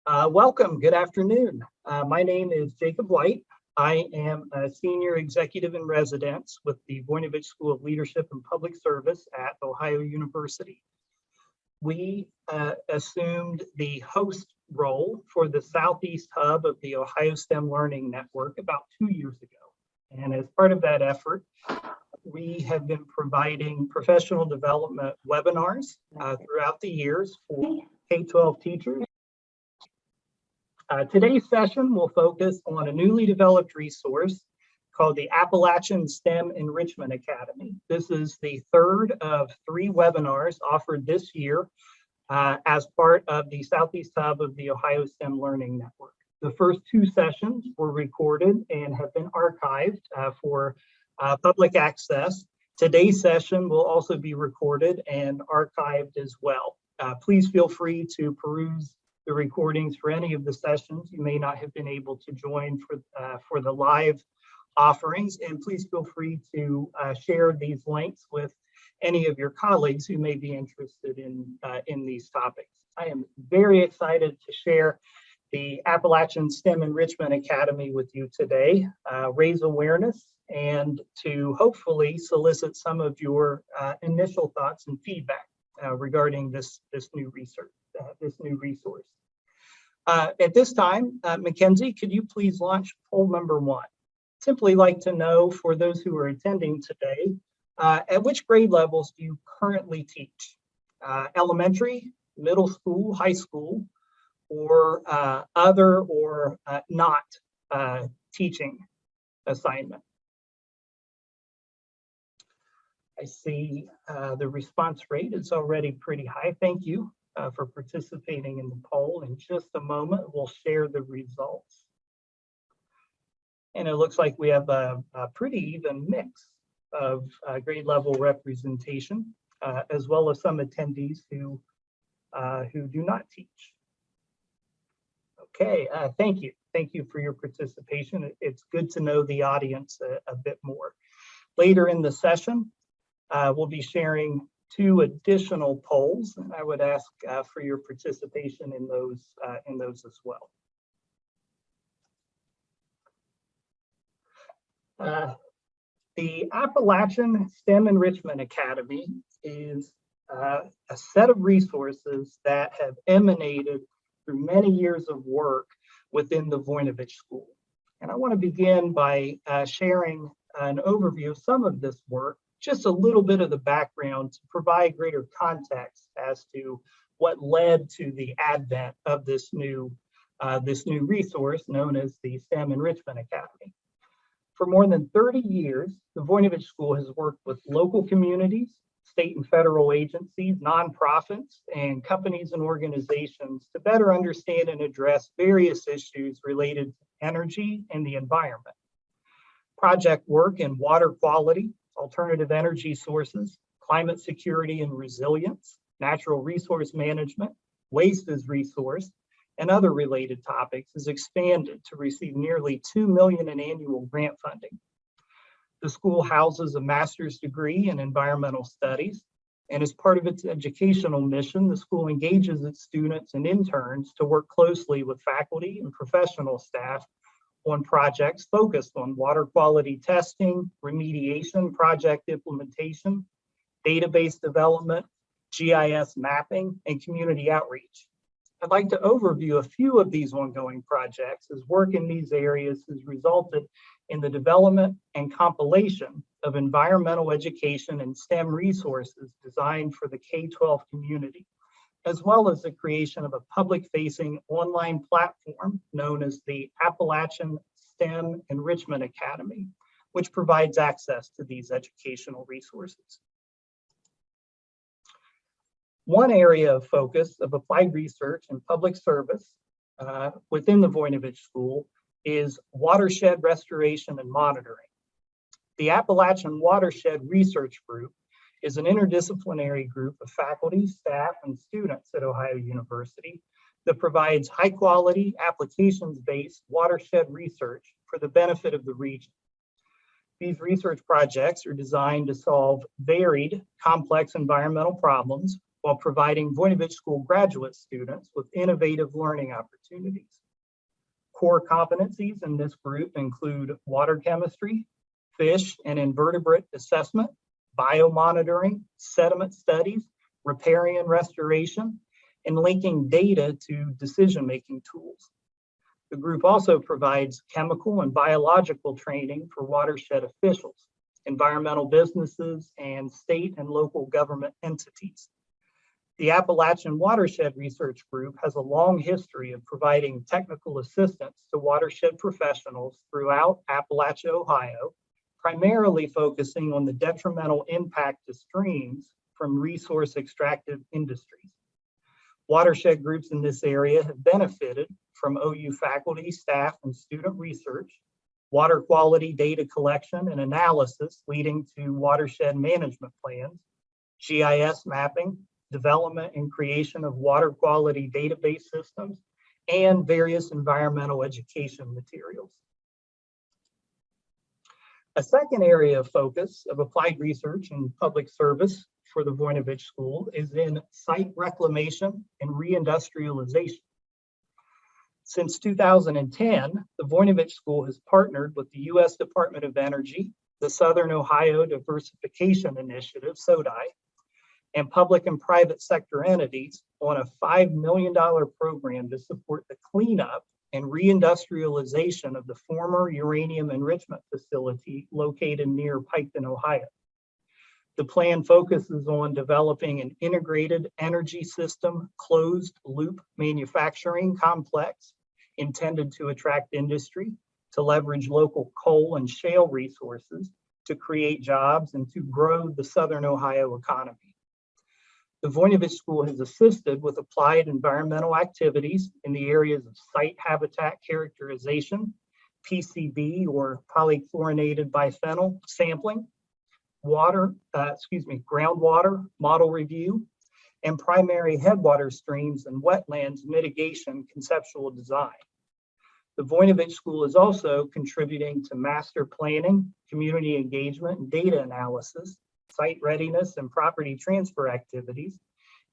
Welcome, good afternoon. My name is Jacob White. I am a senior executive in residence with the Voinovich School of Leadership and Public Service at Ohio University. We assumed the host role for the Southeast hub of the Ohio STEM Learning Network about 2 years ago. And as part of that effort, we have been providing professional development webinars throughout the years for K-12 teachers. Today's session will focus on a newly developed resource called the Appalachian STEM Enrichment Academy. This is the third of 3 webinars offered this year as part of the Southeast Hub of the Ohio STEM Learning Network. The first 2 sessions were recorded and have been archived for public access. Today's session will also be recorded and archived as well. Please feel free to peruse the recordings for any of the sessions you may not have been able to join for the live offerings, and please feel free to share these links with any of your colleagues who may be interested in these topics. I am very excited to share the Appalachian STEM Enrichment Academy with you today, raise awareness, and to hopefully solicit some of your initial thoughts and feedback regarding this new research, this new resource. At this time, Mackenzie, could you please launch poll number 1? Simply like to know, for those who are attending today, at which grade levels do you currently teach? Elementary, middle school, high school, or other or not teaching assignment? I see the response rate is already pretty high. Thank you for participating in the poll. In just a moment, we'll share the results. And it looks like we have a pretty even mix of grade level representation, as well as some attendees who do not teach. Okay, thank you. Thank you for your participation. It's good to know the audience a bit more. Later in the session, we'll be sharing 2 additional polls, and I would ask for your participation in those as well. The Appalachian STEM Enrichment Academy is a set of resources that have emanated through many years of work within the Voinovich School. And I want to begin by sharing an overview of some of this work, just a little bit of the background to provide greater context as to what led to the advent of this new resource known as the STEM Enrichment Academy. For more than 30 years, the Voinovich School has worked with local communities, state and federal agencies, nonprofits, and companies and organizations to better understand and address various issues related to energy and the environment. Project work in water quality, alternative energy sources, climate security and resilience, natural resource management, waste as resource, and other related topics is expanded to receive nearly $2 million in annual grant funding. The school houses a master's degree in environmental studies, and as part of its educational mission, the school engages its students and interns to work closely with faculty and professional staff on projects focused on water quality testing, remediation, project implementation, database development, GIS mapping, and community outreach. I'd like to overview a few of these ongoing projects, as work in these areas has resulted in the development and compilation of environmental education and STEM resources designed for the K-12 community, as well as the creation of a public-facing online platform known as the Appalachian STEM Enrichment Academy, which provides access to these educational resources. One area of focus of applied research and public service within the Voinovich School is watershed restoration and monitoring. The Appalachian Watershed Research Group is an interdisciplinary group of faculty, staff, and students at Ohio University that provides high-quality, applications-based watershed research for the benefit of the region. These research projects are designed to solve varied, complex environmental problems while providing Voinovich School graduate students with innovative learning opportunities. Core competencies in this group include water chemistry, fish and invertebrate assessment, biomonitoring, sediment studies, riparian restoration, and linking data to decision-making tools. The group also provides chemical and biological training for watershed officials, environmental businesses, and state and local government entities. The Appalachian Watershed Research Group has a long history of providing technical assistance to watershed professionals throughout Appalachia, Ohio, primarily focusing on the detrimental impact to streams from resource extractive industries. Watershed groups in this area have benefited from OU faculty, staff, and student research, water quality data collection and analysis leading to watershed management plans, GIS mapping, development and creation of water quality database systems, and various environmental education materials. A second area of focus of applied research and public service for the Voinovich School is in site reclamation and reindustrialization. Since 2010, the Voinovich School has partnered with the U.S. Department of Energy, the Southern Ohio Diversification Initiative, SODI, and public and private sector entities on a $5 million program to support the cleanup and reindustrialization of the former uranium enrichment facility located near Piketon, Ohio. The plan focuses on developing an integrated energy system closed loop manufacturing complex intended to attract industry, to leverage local coal and shale resources, to create jobs, and to grow the Southern Ohio economy. The Voinovich School has assisted with applied environmental activities in the areas of site habitat characterization, PCB or polychlorinated biphenyl sampling, groundwater model review, and primary headwater streams and wetlands mitigation conceptual design. The Voinovich School is also contributing to master planning, community engagement, and data analysis, site readiness and property transfer activities,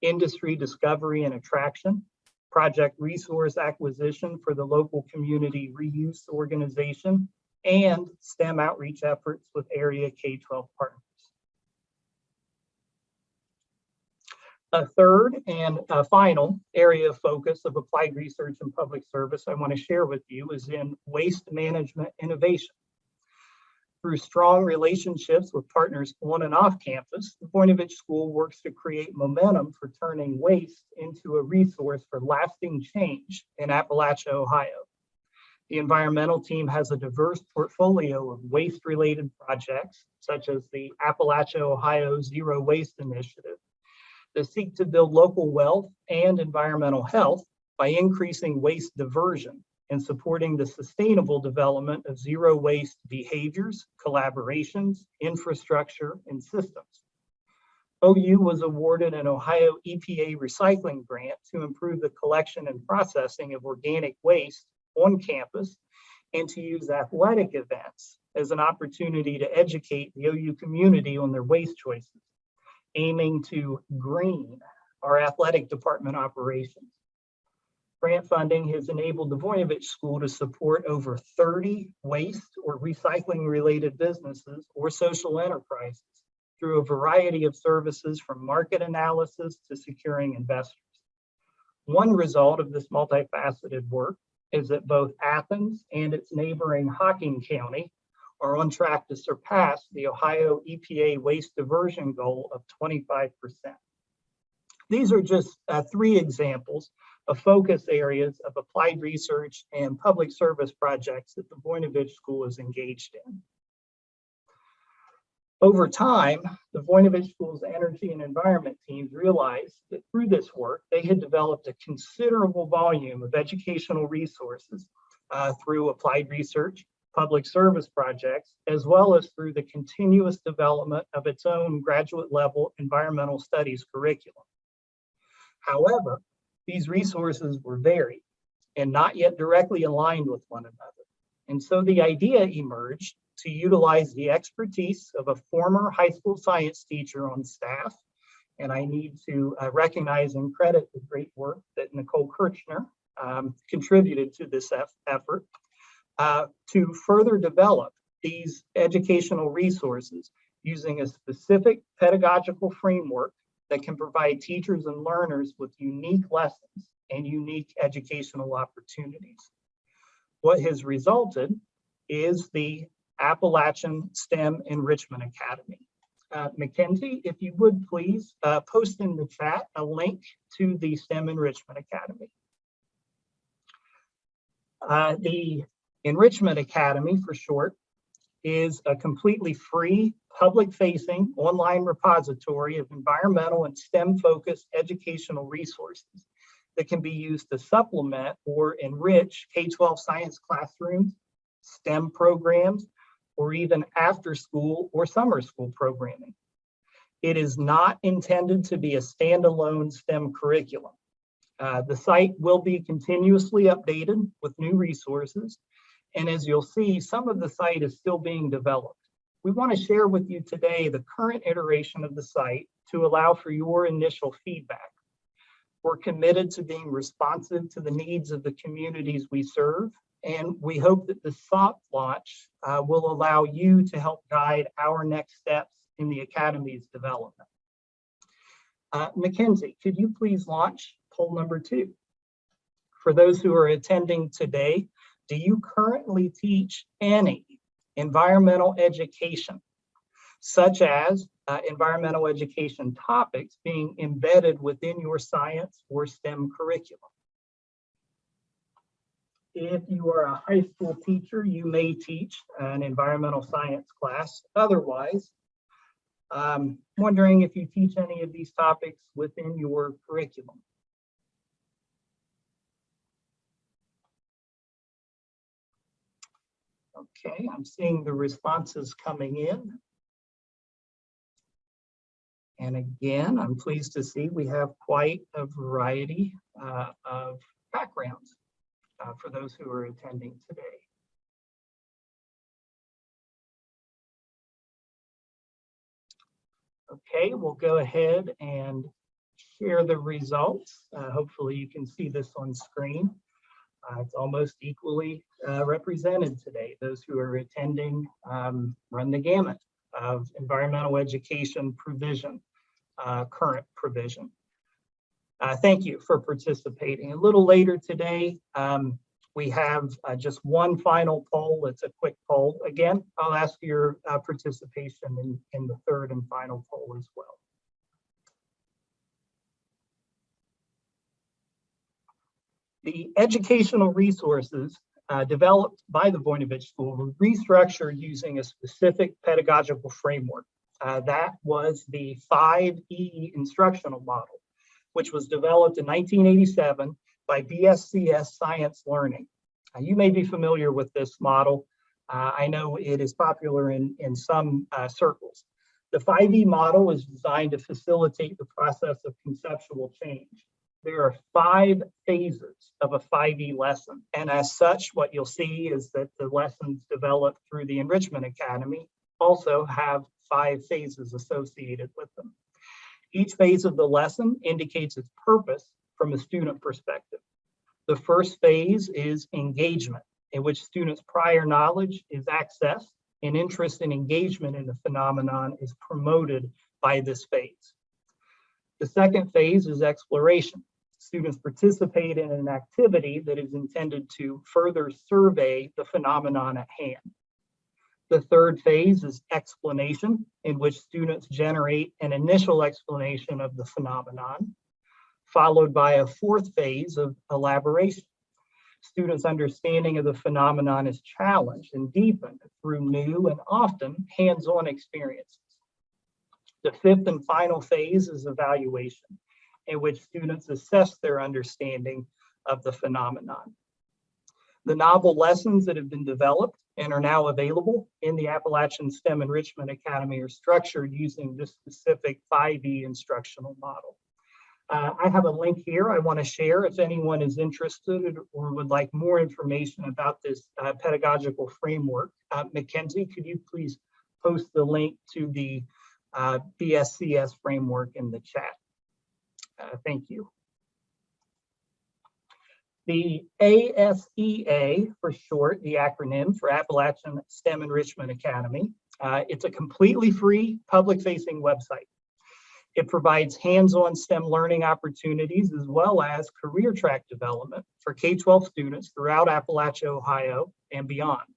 industry discovery and attraction, project resource acquisition for the local community reuse organization, and STEM outreach efforts with area K-12 partners. A third and final area of focus of applied research and public service I want to share with you is in waste management innovation. Through strong relationships with partners on and off campus, the Voinovich School works to create momentum for turning waste into a resource for lasting change in Appalachia, Ohio. The environmental team has a diverse portfolio of waste-related projects, such as the Appalachia Ohio Zero Waste Initiative, that seek to build local wealth and environmental health by increasing waste diversion and supporting the sustainable development of zero waste behaviors, collaborations, infrastructure, and systems. OU was awarded an Ohio EPA recycling grant to improve the collection and processing of organic waste on campus and to use athletic events as an opportunity to educate the OU community on their waste choices, aiming to green our athletic department operations. Grant funding has enabled the Voinovich School to support over 30 waste or recycling related businesses or social enterprises through a variety of services from market analysis to securing investors. One result of this multifaceted work is that both Athens and its neighboring Hocking County are on track to surpass the Ohio EPA waste diversion goal of 25%. These are just 3 examples of focus areas of applied research and public service projects that the Voinovich School is engaged in. Over time, the Voinovich School's energy and environment teams realized that through this work, they had developed a considerable volume of educational resources through applied research, public service projects, as well as through the continuous development of its own graduate level environmental studies curriculum. However, these resources were varied and not yet directly aligned with one another. And so the idea emerged to utilize the expertise of a former high school science teacher on staff and I need to recognize and credit the great work that Nicole Kirchner contributed to this effort to further develop these educational resources using a specific pedagogical framework that can provide teachers and learners with unique lessons and unique educational opportunities. What has resulted is the Appalachian STEM Enrichment Academy. Mackenzie, if you would please post in the chat a link to the STEM Enrichment Academy. The Enrichment Academy, for short, is a completely free, public-facing online repository of environmental and STEM-focused educational resources that can be used to supplement or enrich K-12 science classrooms, STEM programs, or even after-school or summer school programming. It is not intended to be a standalone STEM curriculum. The site will be continuously updated with new resources, and as you'll see, some of the site is still being developed. We want to share with you today the current iteration of the site to allow for your initial feedback. We're committed to being responsive to the needs of the communities we serve, and we hope that the soft launch will allow you to help guide our next steps in the Academy's development. Mackenzie, could you please launch poll number 2? For those who are attending today, do you currently teach any environmental education, such as environmental education topics being embedded within your science or STEM curriculum? If you are a high school teacher, you may teach an environmental science class. Otherwise, wondering if you teach any of these topics within your curriculum. Okay, I'm seeing the responses coming in. And again, I'm pleased to see we have quite a variety of backgrounds for those who are attending today. Okay, we'll go ahead and share the results. Hopefully you can see this on screen. It's almost equally represented today. Those who are attending run the gamut of environmental education provision, current provision. Thank you for participating. A little later today, we have just one final poll. It's a quick poll. Again, I'll ask your participation in the third and final poll as well. The educational resources developed by the Voinovich School were restructured using a specific pedagogical framework. That was the 5E Instructional Model, which was developed in 1987 by BSCS Science Learning. You may be familiar with this model. I know it is popular in some circles. The 5E model is designed to facilitate the process of conceptual change. There are 5 phases of a 5E lesson. And as such, what you'll see is that the lessons developed through the Enrichment Academy also have 5 phases associated with them. Each phase of the lesson indicates its purpose from a student perspective. The first phase is engagement, in which students' prior knowledge is accessed and interest and engagement in the phenomenon is promoted by this phase. The second phase is exploration. Students participate in an activity that is intended to further survey the phenomenon at hand. The third phase is explanation, in which students generate an initial explanation of the phenomenon, followed by a fourth phase of elaboration. Students' understanding of the phenomenon is challenged and deepened through new and often hands-on experiences. The fifth and final phase is evaluation, in which students assess their understanding of the phenomenon. The novel lessons that have been developed and are now available in the Appalachian STEM Enrichment Academy are structured using this specific 5E instructional model. I have a link here I want to share if anyone is interested or would like more information about this pedagogical framework. Mackenzie, could you please post the link to the BSCS framework in the chat. Thank you. The ASEA, for short, the acronym for Appalachian STEM Enrichment Academy, it's a completely free public-facing website. It provides hands-on STEM learning opportunities as well as career track development for K-12 students throughout Appalachia, Ohio, and beyond.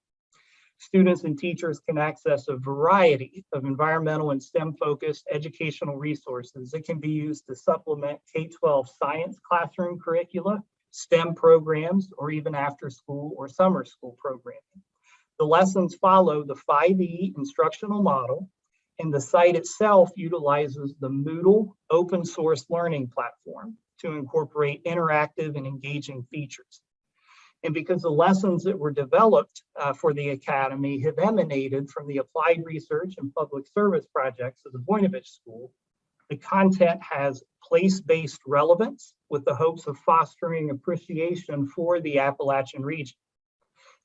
Students and teachers can access a variety of environmental and STEM-focused educational resources that can be used to supplement K-12 science classroom curricula, STEM programs, or even after-school or summer school programming. The lessons follow the 5E instructional model, and the site itself utilizes the Moodle open source learning platform to incorporate interactive and engaging features. And because the lessons that were developed for the Academy have emanated from the applied research and public service projects of the Voinovich School, the content has place-based relevance with the hopes of fostering appreciation for the Appalachian region.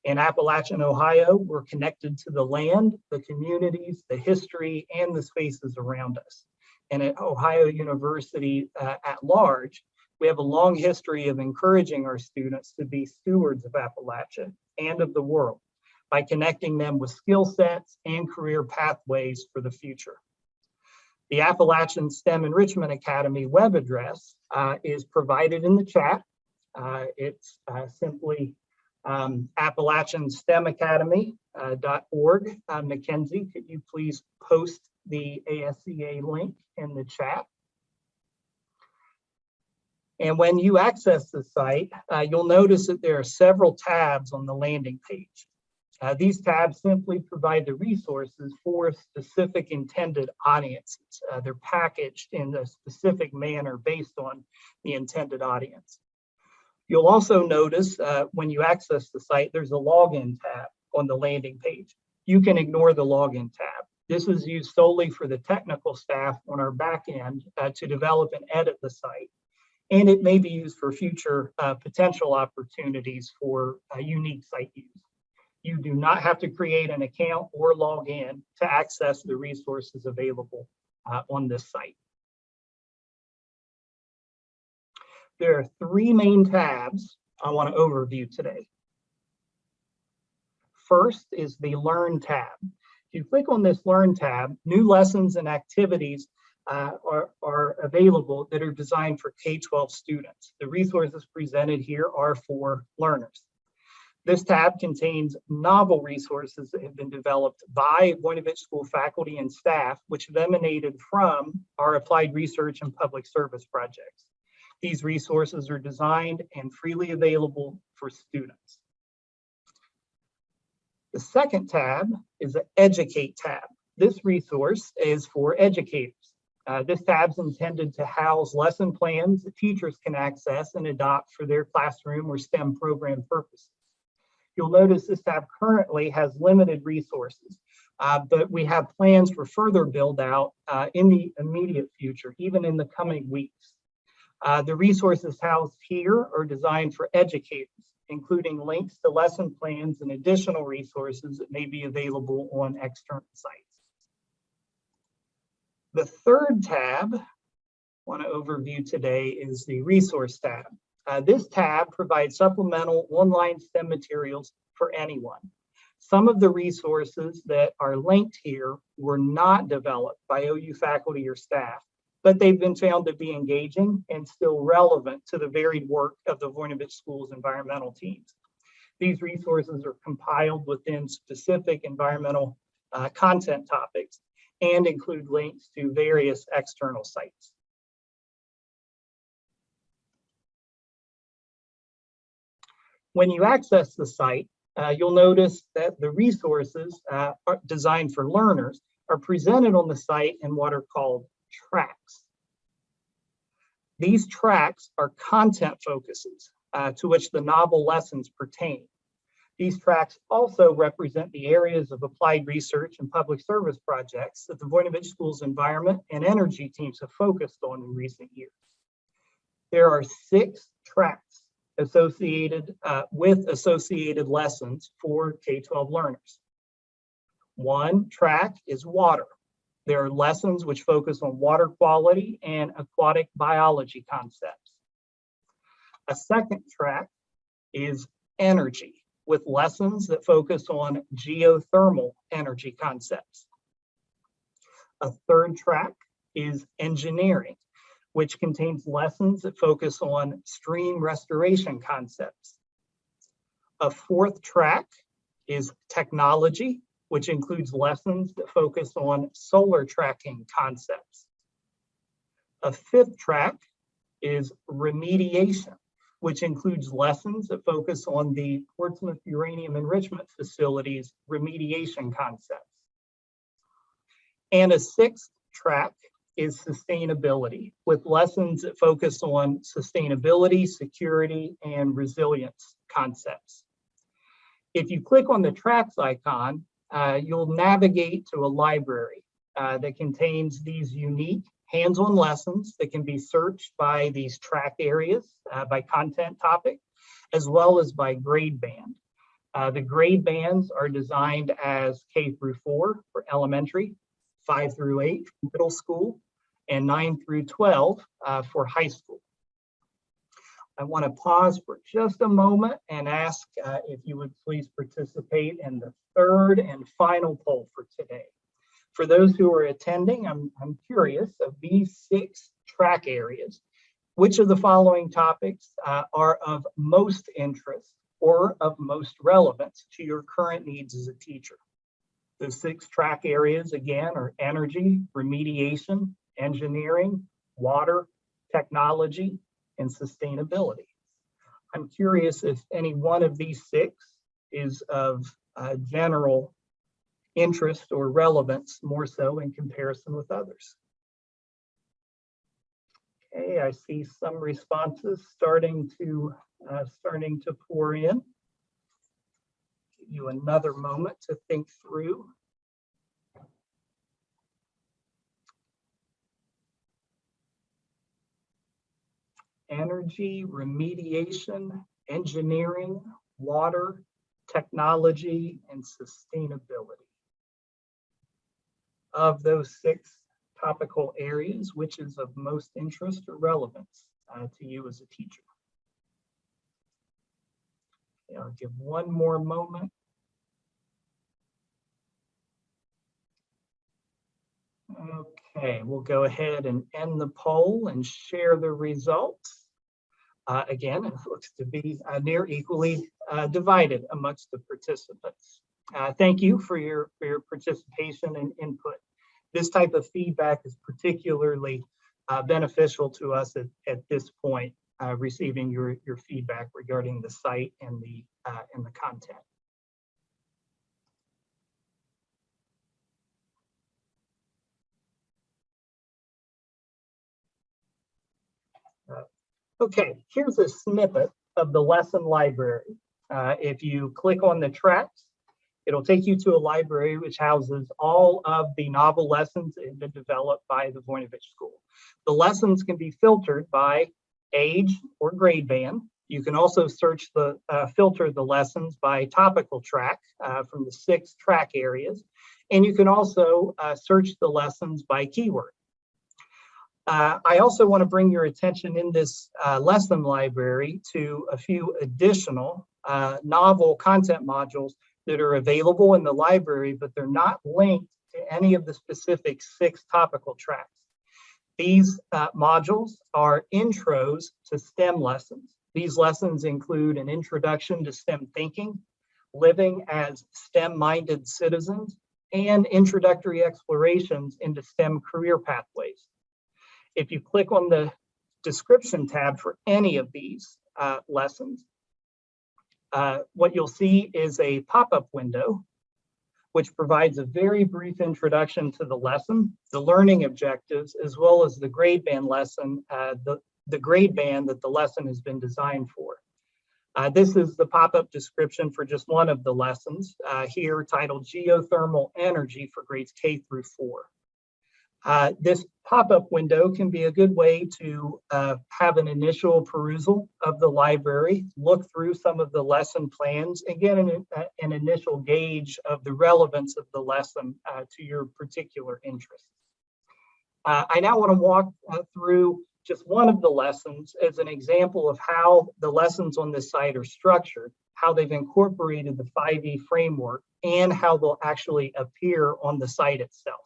In Appalachian, Ohio, we're connected to the land, the communities, the history, and the spaces around us. And at Ohio University at large, we have a long history of encouraging our students to be stewards of Appalachia and of the world by connecting them with skill sets and career pathways for the future. The Appalachian STEM Enrichment Academy web address is provided in the chat. It's simply AppalachianSTEMacademy.org. Mackenzie, could you please post the ASCA link in the chat? And when you access the site, you'll notice that there are several tabs on the landing page. These tabs simply provide the resources for specific intended audiences. They're packaged in a specific manner based on the intended audience. You'll also notice when you access the site, there's a login tab on the landing page. You can ignore the login tab. This is used solely for the technical staff on our back end to develop and edit the site. And it may be used for future potential opportunities for unique site use. You do not have to create an account or log in to access the resources available on this site. There are three main tabs I want to overview today. First is the Learn tab. If you click on this Learn tab, new lessons and activities are available that are designed for K-12 students. The resources presented here are for learners. This tab contains novel resources that have been developed by Voinovich School faculty and staff, which have emanated from our applied research and public service projects. These resources are designed and freely available for students. The second tab is the Educate tab. This resource is for educators. This tab is intended to house lesson plans that teachers can access and adopt for their classroom or STEM program purposes. You'll notice this tab currently has limited resources, but we have plans for further build out in the immediate future, even in the coming weeks. The resources housed here are designed for educators, including links to lesson plans and additional resources that may be available on external sites. The third tab I want to overview today is the Resource tab. This tab provides supplemental online STEM materials for anyone. Some of the resources that are linked here were not developed by OU faculty or staff, but they've been found to be engaging and still relevant to the varied work of the Voinovich School's environmental teams. These resources are compiled within specific environmental content topics and include links to various external sites. When you access the site, you'll notice that the resources are designed for learners are presented on the site in what are called tracks. These tracks are content focuses to which the novel lessons pertain. These tracks also represent the areas of applied research and public service projects that the Voinovich School's environment and energy teams have focused on in recent years. There are 6 tracks associated with associated lessons for K-12 learners. One track is water. There are lessons which focus on water quality and aquatic biology concepts. A second track is energy, with lessons that focus on geothermal energy concepts. A third track is engineering, which contains lessons that focus on stream restoration concepts. A fourth track is technology, which includes lessons that focus on solar tracking concepts. A fifth track is remediation, which includes lessons that focus on the Portsmouth Uranium Enrichment Facility's remediation concepts. And a sixth track is sustainability, with lessons that focus on sustainability, security, and resilience concepts. If you click on the tracks icon, you'll navigate to a library that contains these unique hands-on lessons that can be searched by these track areas, by content topic, as well as by grade band. The grade bands are designed as K through 4 for elementary, 5 through 8 for middle school, and 9 through 12 for high school. I want to pause for just a moment and ask if you would please participate in the third and final poll for today. For those who are attending, I'm curious, of these 6 track areas, which of the following topics are of most interest or of most relevance to your current needs as a teacher? The 6 track areas, again, are energy, remediation, engineering, water, technology, and sustainability. I'm curious if any one of these 6 is of general interest or relevance, more so in comparison with others. Okay, I see some responses starting to pour in. Give you another moment to think through. Energy, remediation, engineering, water, technology, and sustainability. Of those 6 topical areas, which is of most interest or relevance to you as a teacher? Okay, I'll give one more moment. Okay, we'll go ahead and end the poll and share the results. Again, it looks to be near equally divided amongst the participants. Thank you for your participation and input. This type of feedback is particularly beneficial to us at this point, receiving your feedback regarding the site and the content. Okay, here's a snippet of the lesson library. If you click on the tracks, it'll take you to a library which houses all of the novel lessons that have been developed by the Voinovich School. The lessons can be filtered by age or grade band. You can also filter the lessons by topical track from the 6 track areas. And you can also search the lessons by keyword. I also want to bring your attention in this lesson library to a few additional novel content modules that are available in the library, but they're not linked to any of the specific 6 topical tracks. These modules are intros to STEM lessons. These lessons include an introduction to STEM thinking, living as STEM-minded citizens, and introductory explorations into STEM career pathways. If you click on the description tab for any of these lessons, what you'll see is a pop-up window which provides a very brief introduction to the lesson, the learning objectives, as well as the grade band lesson, the grade band that the lesson has been designed for. This is the pop-up description for just one of the lessons here, titled Geothermal Energy for grades K through 4. This pop-up window can be a good way to have an initial perusal of the library, look through some of the lesson plans, and get an initial gauge of the relevance of the lesson to your particular interests. I now want to walk through just one of the lessons as an example of how the lessons on this site are structured, how they've incorporated the 5E framework, and how they'll actually appear on the site itself.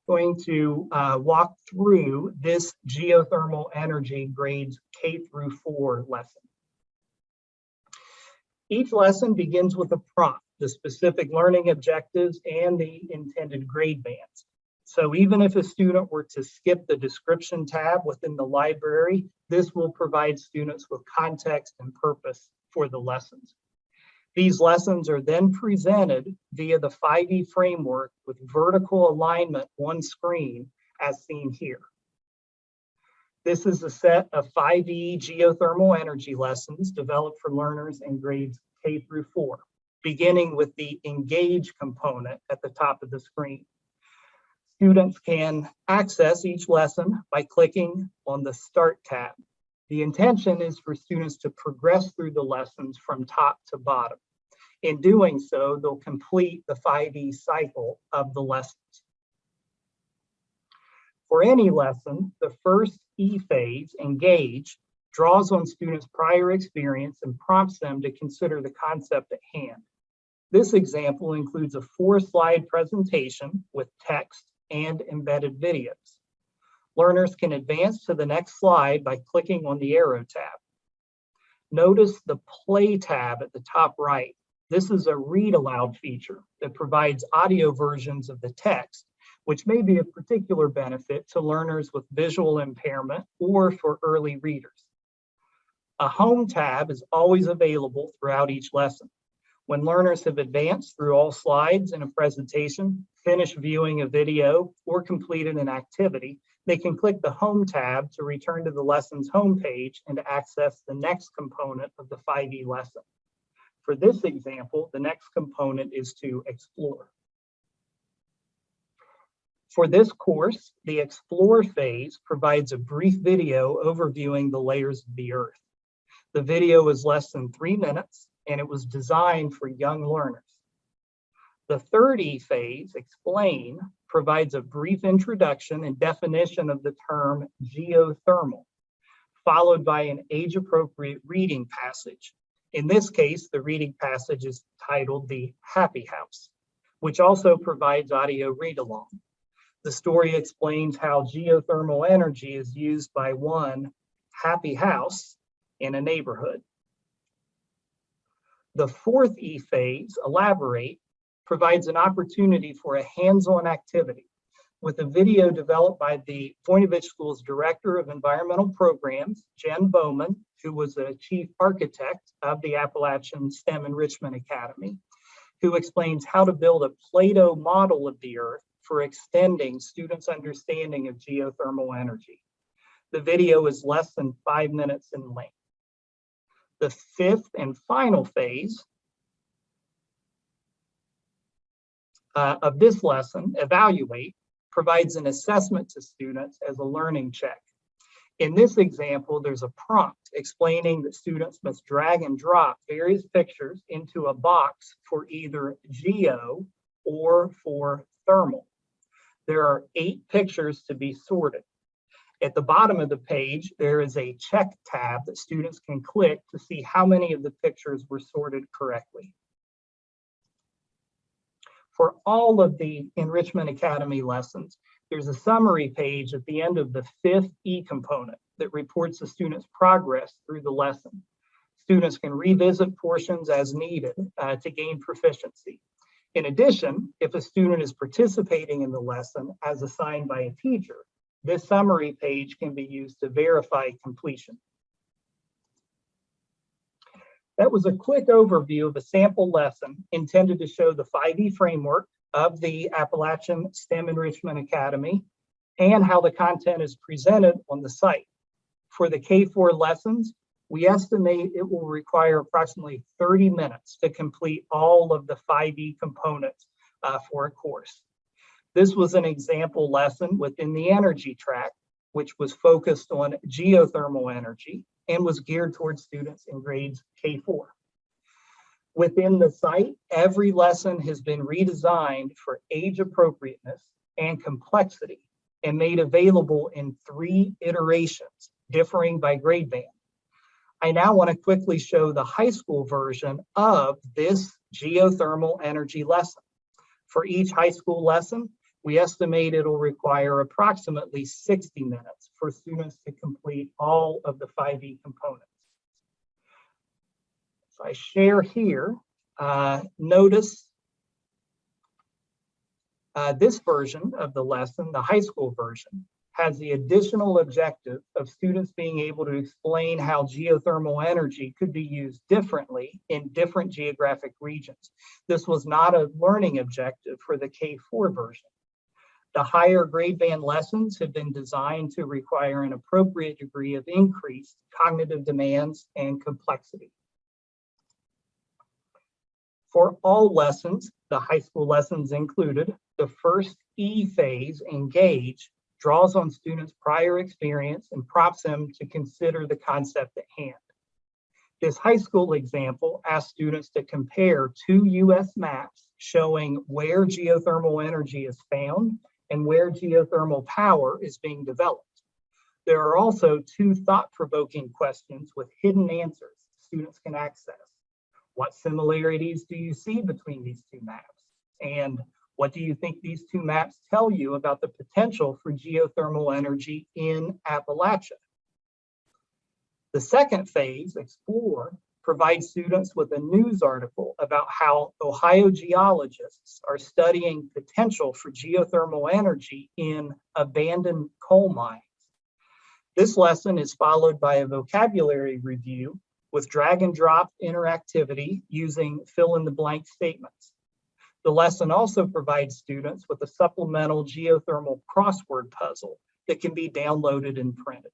Going to walk through this geothermal energy grades K through 4 lesson. Each lesson begins with a prompt, the specific learning objectives, and the intended grade bands. So even if a student were to skip the description tab within the library, this will provide students with context and purpose for the lessons. These lessons are then presented via the 5E framework with vertical alignment on screen as seen here. This is a set of 5E geothermal energy lessons developed for learners in grades K through 4, beginning with the Engage component at the top of the screen. Students can access each lesson by clicking on the Start tab. The intention is for students to progress through the lessons from top to bottom. In doing so, they'll complete the 5E cycle of the lessons. For any lesson, the first E phase, Engage, draws on students' prior experience and prompts them to consider the concept at hand. This example includes a 4-slide presentation with text and embedded videos. Learners can advance to the next slide by clicking on the arrow tab. Notice the Play tab at the top right. This is a read aloud feature that provides audio versions of the text, which may be of particular benefit to learners with visual impairment or for early readers. A Home tab is always available throughout each lesson. When learners have advanced through all slides in a presentation, finished viewing a video, or completed an activity, they can click the Home tab to return to the lesson's homepage and to access the next component of the 5E lesson. For this example, the next component is to explore. For this course, the Explore phase provides a brief video overviewing the layers of the Earth. The video is less than 3 minutes, and it was designed for young learners. The third E phase, Explain, provides a brief introduction and definition of the term geothermal, followed by an age-appropriate reading passage. In this case, the reading passage is titled The Happy House, which also provides audio read-along. The story explains how geothermal energy is used by one happy house in a neighborhood. The fourth E phase, Elaborate, provides an opportunity for a hands-on activity with a video developed by the Voinovich School's Director of Environmental Programs, Jen Bowman, who was a chief architect of the Appalachian STEM Enrichment Academy, who explains how to build a Play-Doh model of the Earth for extending students' understanding of geothermal energy. The video is less than 5 minutes in length. The fifth and final phase of this lesson, Evaluate, provides an assessment to students as a learning check. In this example, there's a prompt explaining that students must drag and drop various pictures into a box for either geo or for thermal. There are 8 pictures to be sorted. At the bottom of the page, there is a check tab that students can click to see how many of the pictures were sorted correctly. For all of the Enrichment Academy lessons, there's a summary page at the end of the 5th E component that reports the student's progress through the lesson. Students can revisit portions as needed to gain proficiency. In addition, if a student is participating in the lesson as assigned by a teacher, this summary page can be used to verify completion. That was a quick overview of a sample lesson intended to show the 5E framework of the Appalachian STEM Enrichment Academy and how the content is presented on the site. For the K4 lessons, we estimate it will require approximately 30 minutes to complete all of the 5E components for a course. This was an example lesson within the energy track, which was focused on geothermal energy and was geared towards students in grades K4. Within the site, every lesson has been redesigned for age appropriateness and complexity and made available in 3 iterations, differing by grade band. I now want to quickly show the high school version of this geothermal energy lesson. For each high school lesson, we estimate it'll require approximately 60 minutes for students to complete all of the 5E components. So I share here, notice this version of the lesson, the high school version, has the additional objective of students being able to explain how geothermal energy could be used differently in different geographic regions. This was not a learning objective for the K4 version. The higher grade band lessons have been designed to require an appropriate degree of increased cognitive demands and complexity. For all lessons, the high school lessons included, the first E phase, engage, draws on students' prior experience and prompts them to consider the concept at hand. This high school example asks students to compare 2 US maps showing where geothermal energy is found and where geothermal power is being developed. There are also 2 thought-provoking questions with hidden answers students can access. What similarities do you see between these 2 maps? And what do you think these 2 maps tell you about the potential for geothermal energy in Appalachia? The second phase, explore, provides students with a news article about how Ohio geologists are studying potential for geothermal energy in abandoned coal mines. This lesson is followed by a vocabulary review with drag and drop interactivity using fill-in-the-blank statements. The lesson also provides students with a supplemental geothermal crossword puzzle that can be downloaded and printed.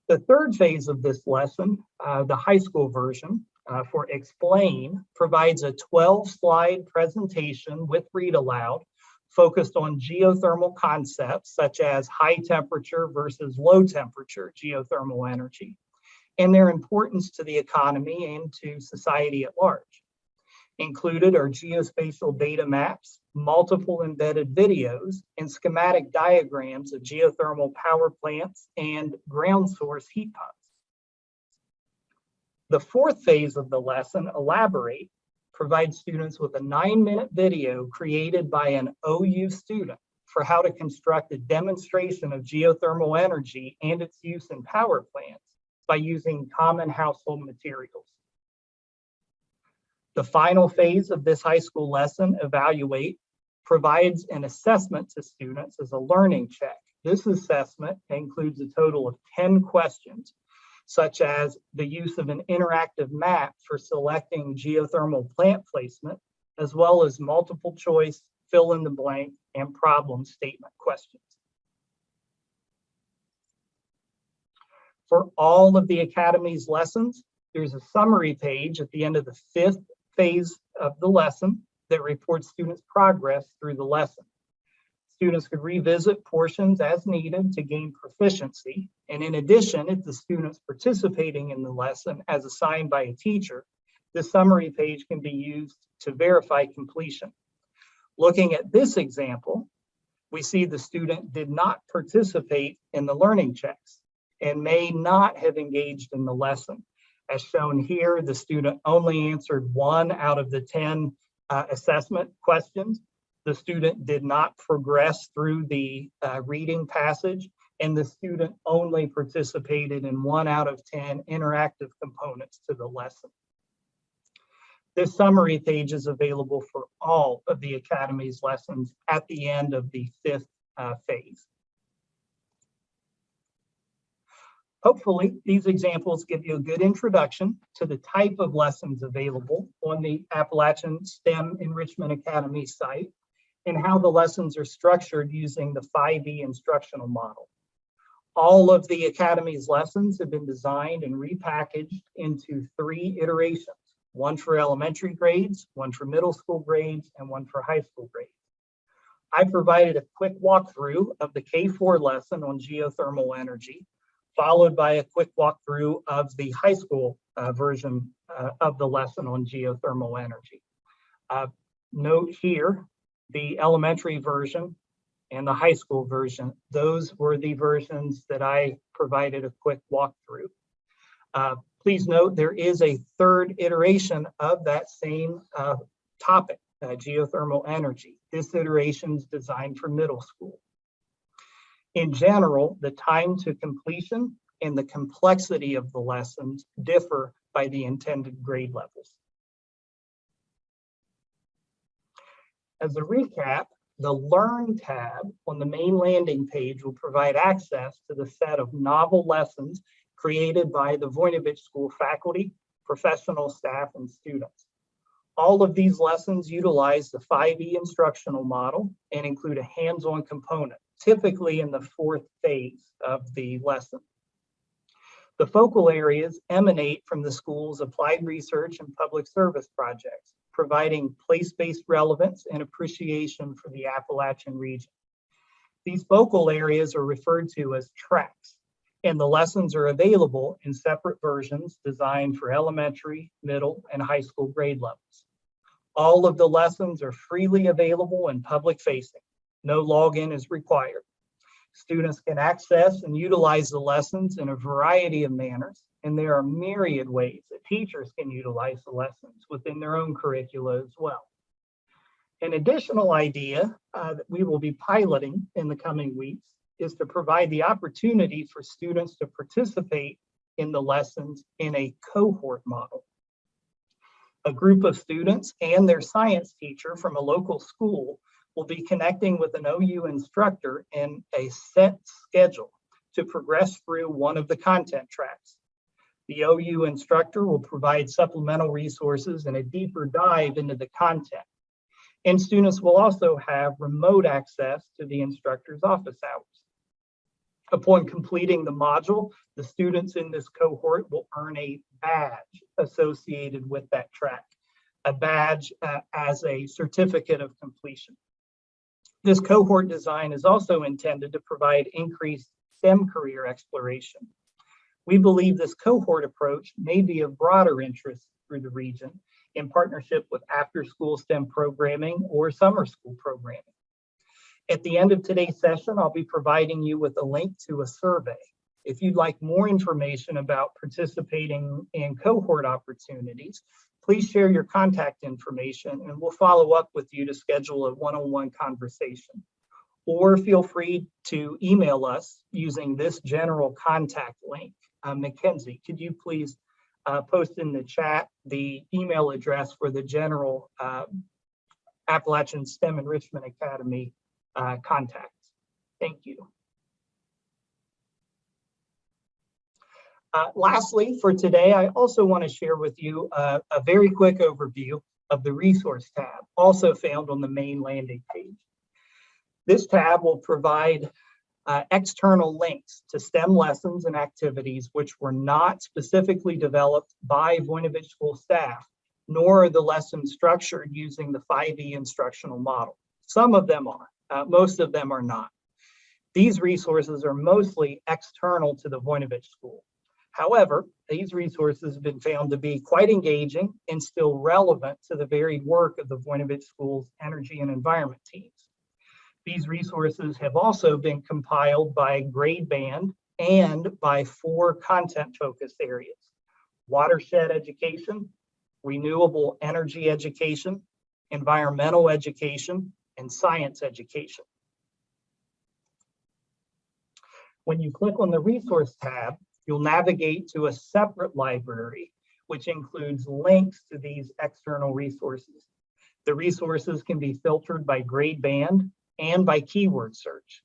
The third phase of this lesson, the high school version for Explain, provides a 12-slide presentation with read aloud focused on geothermal concepts such as high temperature versus low temperature geothermal energy and their importance to the economy and to society at large. Included are geospatial data maps, multiple embedded videos, and schematic diagrams of geothermal power plants and ground source heat pumps. The fourth phase of the lesson, Elaborate, provides students with a 9-minute video created by an OU student for how to construct a demonstration of geothermal energy and its use in power plants by using common household materials. The final phase of this high school lesson, Evaluate, provides an assessment to students as a learning check. This assessment includes a total of 10 questions, such as the use of an interactive map for selecting geothermal plant placement, as well as multiple choice, fill in the blank, and problem statement questions. For all of the Academy's lessons, there's a summary page at the end of the 5th phase of the lesson that reports students' progress through the lesson. Students could revisit portions as needed to gain proficiency. And in addition, if the student's participating in the lesson as assigned by a teacher, the summary page can be used to verify completion. Looking at this example, we see the student did not participate in the learning checks and may not have engaged in the lesson. As shown here, the student only answered 1 out of the 10 assessment questions. The student did not progress through the reading passage, and the student only participated in 1 out of 10 interactive components to the lesson. This summary page is available for all of the Academy's lessons at the end of the 5th phase. Hopefully, these examples give you a good introduction to the type of lessons available on the Appalachian STEM Enrichment Academy site and how the lessons are structured using the 5E instructional model. All of the Academy's lessons have been designed and repackaged into 3 iterations one for elementary grades, one for middle school grades, and one for high school grades. I provided a quick walkthrough of the K-4 lesson on geothermal energy, followed by a quick walkthrough of the high school version of the lesson on geothermal energy. Note here, the elementary version and the high school version, those were the versions that I provided a quick walkthrough. Please note there is a third iteration of that same topic, geothermal energy. This iteration is designed for middle school. In general, the time to completion and the complexity of the lessons differ by the intended grade levels. As a recap, the Learn tab on the main landing page will provide access to the set of novel lessons created by the Voinovich School faculty, professional staff, and students. All of these lessons utilize the 5E instructional model and include a hands-on component, typically in the fourth phase of the lesson. The focal areas emanate from the school's applied research and public service projects, providing place-based relevance and appreciation for the Appalachian region. These focal areas are referred to as tracks, and the lessons are available in separate versions designed for elementary, middle, and high school grade levels. All of the lessons are freely available and public-facing. No login is required. Students can access and utilize the lessons in a variety of manners, and there are myriad ways that teachers can utilize the lessons within their own curricula as well. An additional idea that we will be piloting in the coming weeks is to provide the opportunity for students to participate in the lessons in a cohort model. A group of students and their science teacher from a local school will be connecting with an OU instructor in a set schedule to progress through one of the content tracks. The OU instructor will provide supplemental resources and a deeper dive into the content. And students will also have remote access to the instructor's office hours. Upon completing the module, the students in this cohort will earn a badge associated with that track, a badge as a certificate of completion. This cohort design is also intended to provide increased STEM career exploration. We believe this cohort approach may be of broader interest through the region in partnership with after-school STEM programming or summer school programming. At the end of today's session, I'll be providing you with a link to a survey. If you'd like more information about participating in cohort opportunities, please share your contact information and we'll follow up with you to schedule a one-on-one conversation. Or feel free to email us using this general contact link. Mackenzie, could you please post in the chat the email address for the general Appalachian STEM Enrichment Academy contacts? Thank you. Lastly, for today, I also want to share with you a very quick overview of the resource tab, also found on the main landing page. This tab will provide external links to STEM lessons and activities which were not specifically developed by Voinovich School staff, nor are the lessons structured using the 5E instructional model. Some of them are, most of them are not. These resources are mostly external to the Voinovich School. However, these resources have been found to be quite engaging and still relevant to the varied work of the Voinovich School's energy and environment teams. These resources have also been compiled by grade band and by 4 content focus areas: watershed education, renewable energy education, environmental education, and science education. When you click on the resource tab, you'll navigate to a separate library, which includes links to these external resources. The resources can be filtered by grade band and by keyword search.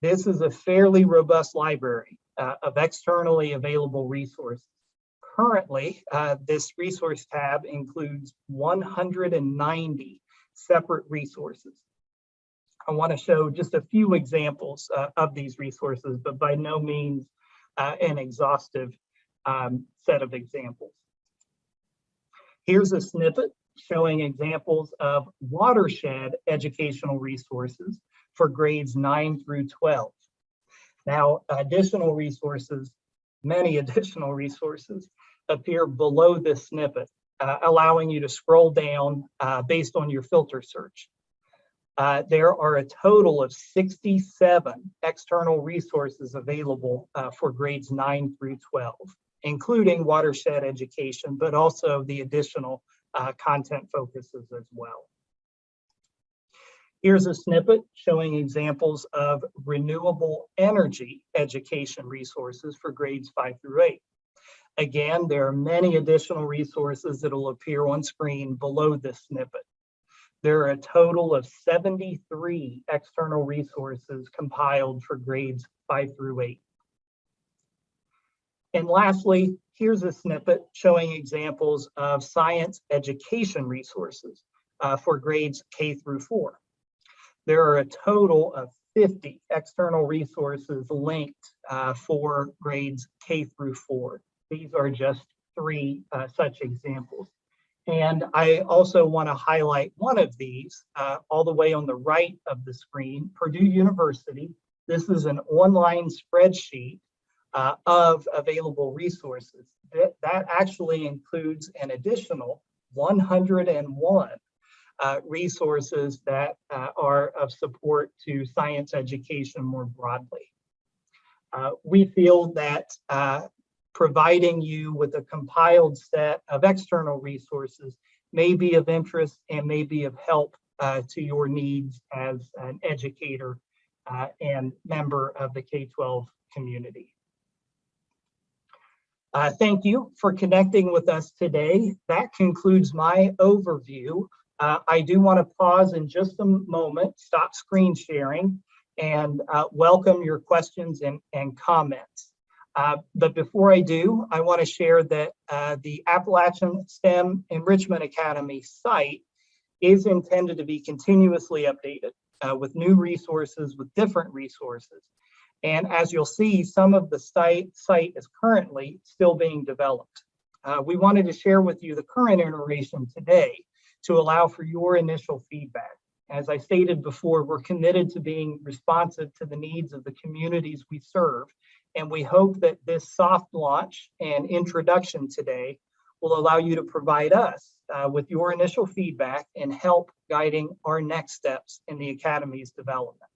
This is a fairly robust library of externally available resources. Currently, this resource tab includes 190 separate resources. I want to show just a few examples of these resources, but by no means an exhaustive set of examples. Here's a snippet showing examples of watershed educational resources for grades 9 through 12. Now, additional resources, many additional resources appear below this snippet, allowing you to scroll down based on your filter search. There are a total of 67 external resources available for grades 9 through 12, including watershed education, but also the additional content focuses as well. Here's a snippet showing examples of renewable energy education resources for grades 5 through 8. Again, there are many additional resources that will appear on screen below this snippet. There are a total of 73 external resources compiled for grades 5 through 8. And lastly, here's a snippet showing examples of science education resources for grades K through 4. There are a total of 50 external resources linked for grades K through 4. These are just 3 such examples. And I also want to highlight one of these all the way on the right of the screen, Purdue University. This is an online spreadsheet of available resources. That actually includes an additional 101 resources that are of support to science education more broadly. We feel that providing you with a compiled set of external resources may be of interest and may be of help to your needs as an educator and member of the K-12 community. Thank you for connecting with us today. That concludes my overview. I do want to pause in just a moment, stop screen sharing, and welcome your questions and comments. But before I do, I want to share that the Appalachian STEM Enrichment Academy site is intended to be continuously updated with new resources, with different resources. And as you'll see, some of the site is currently still being developed. We wanted to share with you the current iteration today to allow for your initial feedback. As I stated before, we're committed to being responsive to the needs of the communities we serve. And we hope that this soft launch and introduction today will allow you to provide us with your initial feedback and help guiding our next steps in the Academy's development.